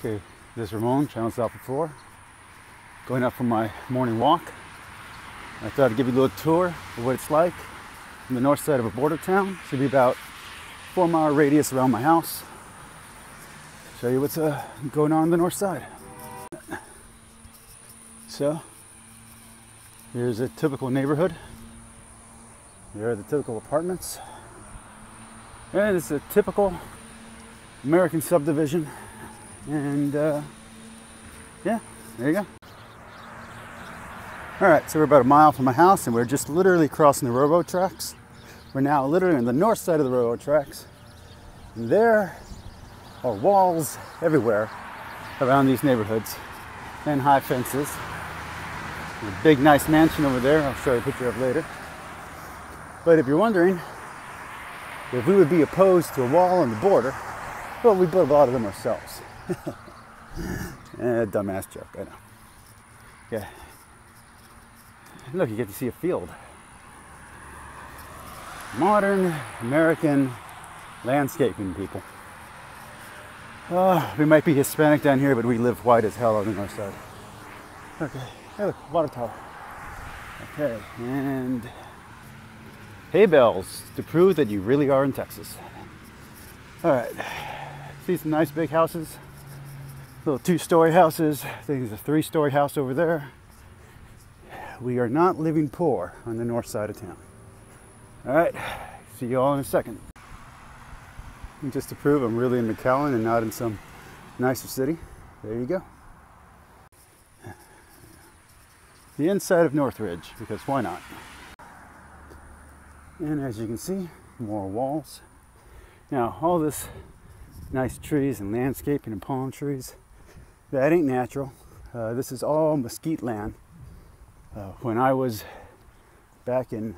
Okay, this is Ramon, Channels Alpha 4. Going out for my morning walk. I thought I'd give you a little tour of what it's like on the north side of a border town. Should be about 4-mile radius around my house. Show you what's going on the north side. So, here's a typical neighborhood. There are the typical apartments. And it's a typical American subdivision. And yeah, there you go. All right, so we're about a mile from my house and we're just literally crossing the railroad tracks. We're now literally on the north side of the railroad tracks. And there are walls everywhere around these neighborhoods and high fences. A big nice mansion over there, I'll show you a picture of later. But if you're wondering if we would be opposed to a wall on the border, well, we built a lot of them ourselves. Dumbass joke, I know. Yeah. Look, you get to see a field. Modern American landscaping, people. We might be Hispanic down here, but we live white as hell on the north side. Okay, hey look, water tower. Okay, and hay bales to prove that you really are in Texas. All right, see some nice big houses. Little 2-story houses. I think there's a 3-story house over there. We are not living poor on the north side of town. All right, see you all in a second. And just to prove I'm really in McAllen and not in some nicer city, there you go. The inside of Northridge, because why not? And as you can see, more walls. Now, all this nice trees and landscaping and palm trees, that ain't natural. This is all mesquite land. When I was back in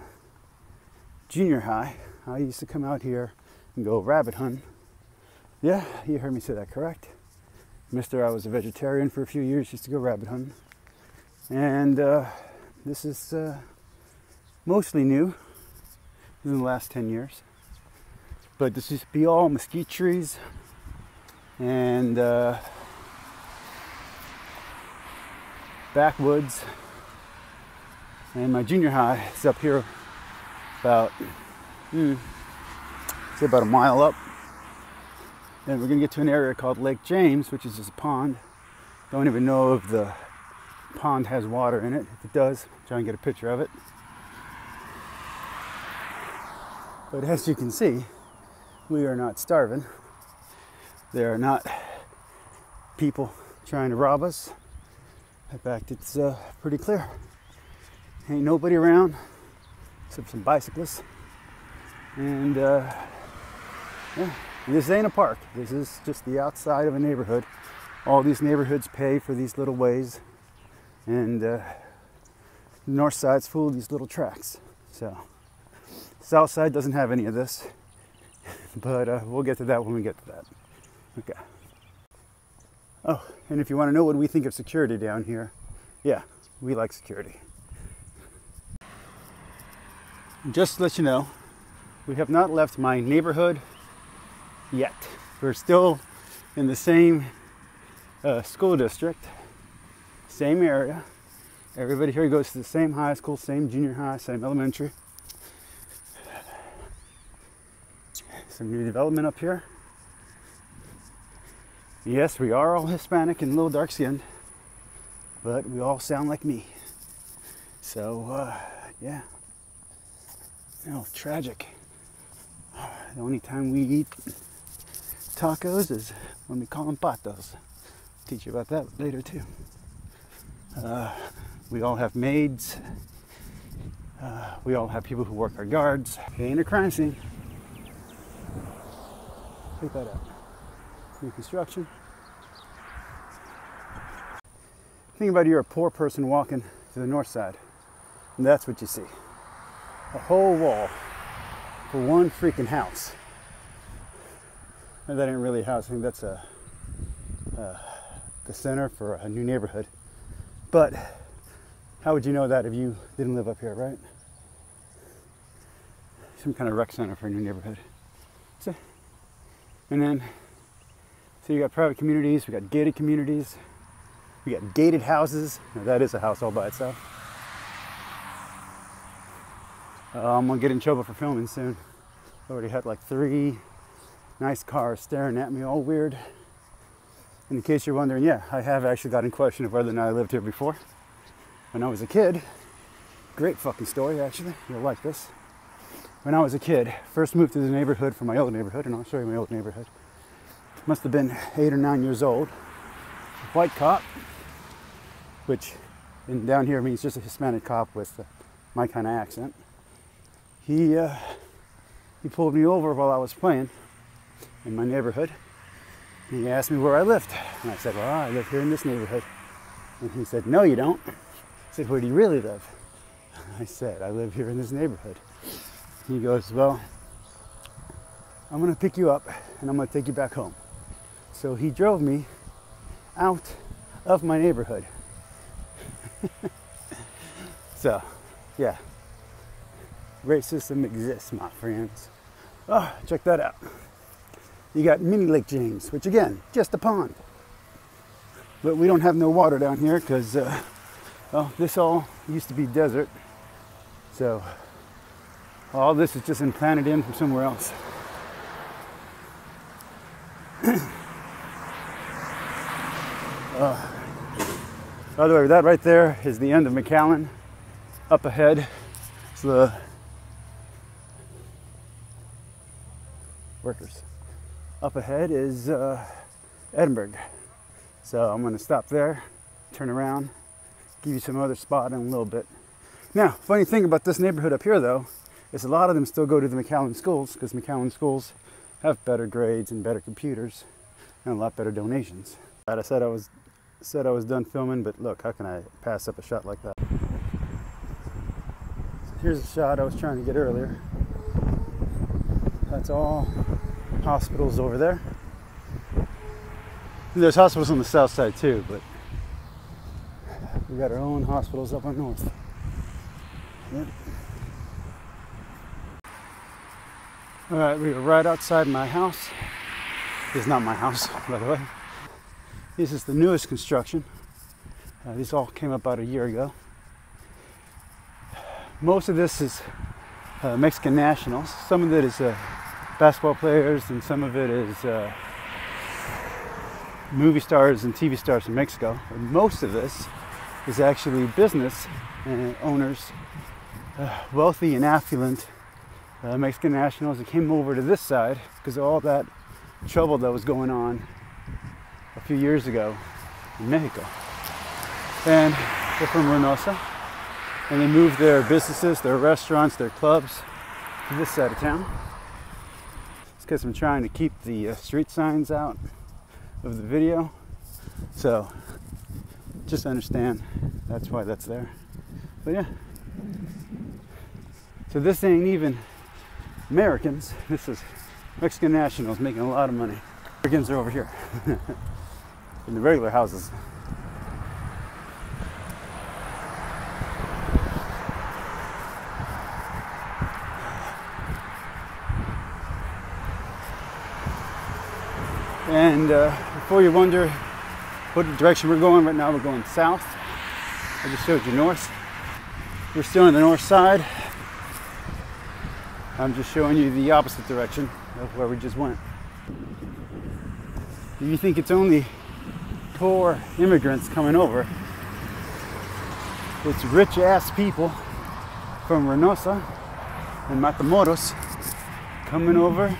junior high, I used to come out here and go rabbit hunting. Yeah, you heard me say that correct. Mister, I was a vegetarian for a few years, used to go rabbit hunting. And this is mostly new in the last 10 years. But this used to be all mesquite trees and backwoods. And my junior high is up here about, say about a mile up. And we're gonna get to an area called Lake James, which is just a pond. Don't even know if the pond has water in it. If it does, try and get a picture of it. But as you can see, we are not starving. There are not people trying to rob us. In fact, it's pretty clear. Ain't nobody around except some bicyclists. And yeah, this ain't a park. This is just the outside of a neighborhood. All these neighborhoods pay for these little ways. And the north side's full of these little tracks. So, south side doesn't have any of this. But we'll get to that when we get to that. Okay. Oh, and if you want to know what we think of security down here, yeah, we like security. Just to let you know, we have not left my neighborhood yet. We're still in the same school district, same area. Everybody here goes to the same high school, same junior high, same elementary. Some new development up here. Yes, we are all Hispanic and a little dark skinned, but we all sound like me. So, yeah. Oh, tragic. The only time we eat tacos is when we call them patos. I'll teach you about that later too. We all have maids. We all have people who work our yards. It ain't a crime scene. Check that out. New construction. Think about you're a poor person walking to the north side, and that's what you see. A whole wall for one freaking house. And that ain't really a house. I think that's the center for a new neighborhood. But how would you know that if you didn't live up here, right? Some kind of rec center for a new neighborhood. So, and then So you got private communities, we got gated communities, we got gated houses. Now that is a house all by itself. I'm gonna get in trouble for filming soon. I already had like 3 nice cars staring at me all weird. In case you're wondering, yeah, I have actually got in question of whether or not I lived here before. When I was a kid, great fucking story actually, you'll like this. When I was a kid, first moved to the neighborhood from my old neighborhood, and I'll show you my old neighborhood. Must have been 8 or 9 years old. White cop, which down here means just a Hispanic cop with my kind of accent. He pulled me over while I was playing in my neighborhood. He asked me where I lived. And I said, well, I live here in this neighborhood. And he said, no, you don't. I said, where do you really live? I said, I live here in this neighborhood. He goes, well, I'm going to pick you up and I'm going to take you back home. So he drove me out of my neighborhood. So, yeah. Racism exists, my friends. Oh, check that out. You got mini Lake James, which again, just a pond. But we don't have no water down here because, well, this all used to be desert. So, all this is just implanted in from somewhere else. By the way, that right there is the end of McAllen. Up ahead is the workers. Up ahead is Edinburgh. So I'm going to stop there, turn around, give you some other spot in a little bit. Now, funny thing about this neighborhood up here though, is a lot of them still go to the McAllen schools because McAllen schools have better grades and better computers and a lot better donations. I said I was done filming, but look, how can I pass up a shot like that? Here's a shot I was trying to get earlier. That's all hospitals over there. There's hospitals on the south side too, but we got our own hospitals up on north. Yep. All right, we are right outside my house. It's not my house, by the way. This is the newest construction. These all came up about a year ago. Most of this is Mexican nationals. Some of it is basketball players, and some of it is movie stars and TV stars from Mexico. But most of this is actually business owners, wealthy and affluent Mexican nationals that came over to this side because of all that trouble that was going on a few years ago in Mexico. And they're from Reynosa, and they moved their businesses, their restaurants, their clubs to this side of town. It's because I'm trying to keep the street signs out of the video, so just understand that's why that's there. But yeah, so this ain't even Americans, this is Mexican nationals making a lot of money. Americans are over here in the regular houses. And before you wonder what direction we're going, right now we're going south. I just showed you north. We're still on the north side. I'm just showing you the opposite direction of where we just went. If you think it's only poor immigrants coming over, it's rich ass people from Reynosa and Matamoros coming over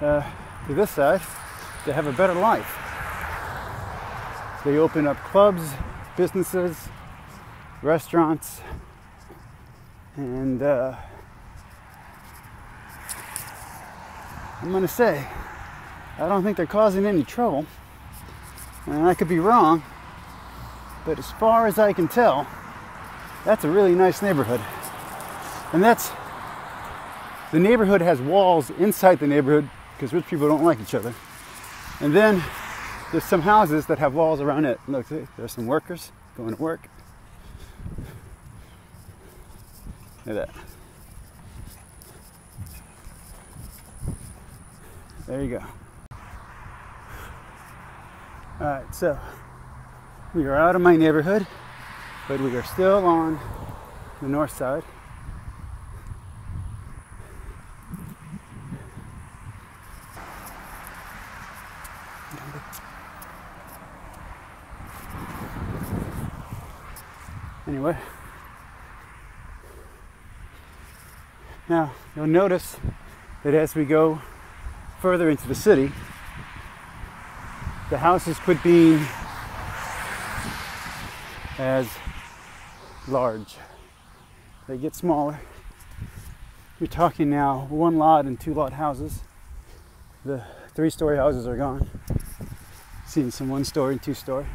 to this side to have a better life. They open up clubs, businesses, restaurants, and I'm gonna say, I don't think they're causing any trouble. And I could be wrong, but as far as I can tell, that's a really nice neighborhood. And the neighborhood has walls inside the neighborhood because rich people don't like each other. And then there's some houses that have walls around it. Look, there's some workers going to work. Look at that. There you go. Alright, so we are out of my neighborhood, but we are still on the north side. Anyway, now you'll notice that as we go further into the city, the houses quit being as large. They get smaller. You're talking now 1 lot and 2 lot houses. The 3-story houses are gone. Seeing some 1-story and 2-story.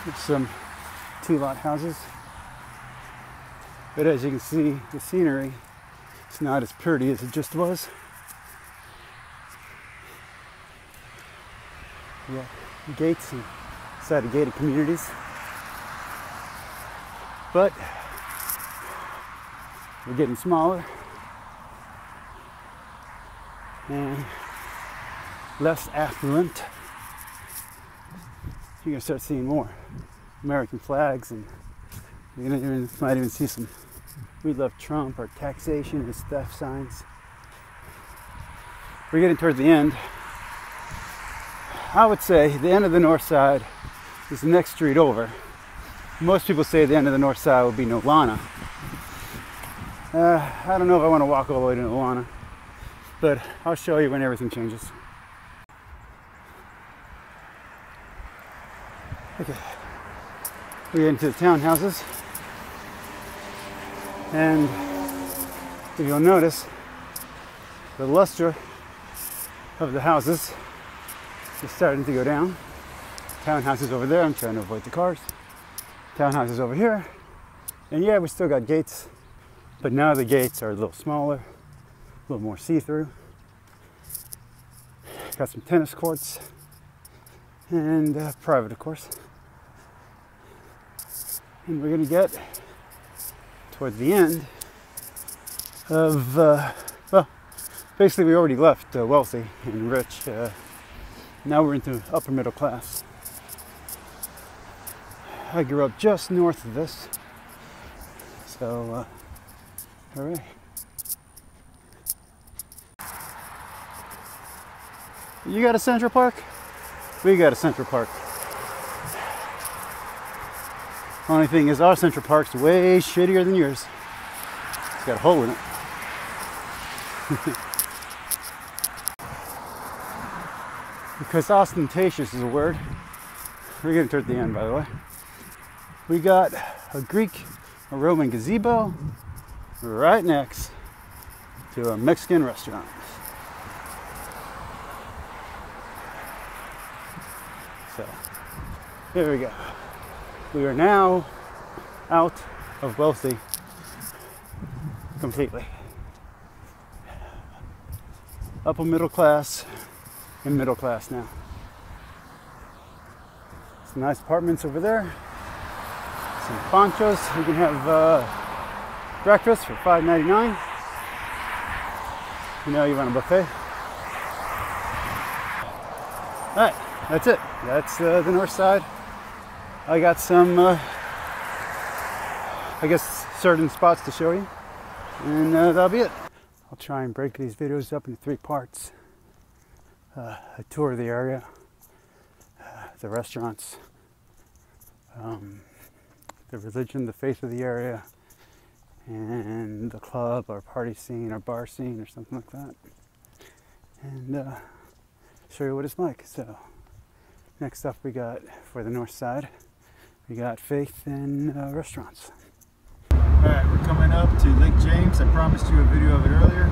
There's some 2-lot houses. But as you can see, the scenery is not as pretty as it just was. Yeah, gates inside of gated communities. But we're getting smaller and less affluent. You're gonna start seeing more American flags, and you might even see some "We Love Trump" or "Taxation is Theft" signs. We're getting towards the end. I would say the end of the north side is the next street over. Most people say the end of the north side would be Nolana. I don't know if I want to walk all the way to Nolana, but I'll show you when everything changes. Okay, we get into the townhouses, and if you'll notice, the luster of the houses is starting to go down. Townhouses over there, I'm trying to avoid the cars. Townhouses over here, and yeah, we still got gates, but now the gates are a little smaller, a little more see-through. Got some tennis courts, and private, of course. And we're gonna get towards the end of, well, basically we already left wealthy and rich. Now we're into upper middle class. I grew up just north of this, so all right. You got a Central Park? We got a Central Park. Only thing is, our Central Park's way shittier than yours. It's got a hole in it. Because ostentatious is a word. We're getting toward the end, by the way. We got a Greek, a Roman gazebo right next to a Mexican restaurant. So, there we go. We are now out of wealthy completely. Upper middle class and middle class now. Some nice apartments over there. Some ponchos. You can have breakfast for $5.99. You know you want a buffet. Alright, that's it. That's the north side. I got some, I guess, certain spots to show you. And that'll be it. I'll try and break these videos up into 3 parts. A tour of the area, the restaurants, the religion, the faith of the area, and the club or party scene or bar scene or something like that. And show you what it's like. So next up we got, for the north side, we got faith and restaurants. Alright, we're coming up to Lake James. I promised you a video of it earlier.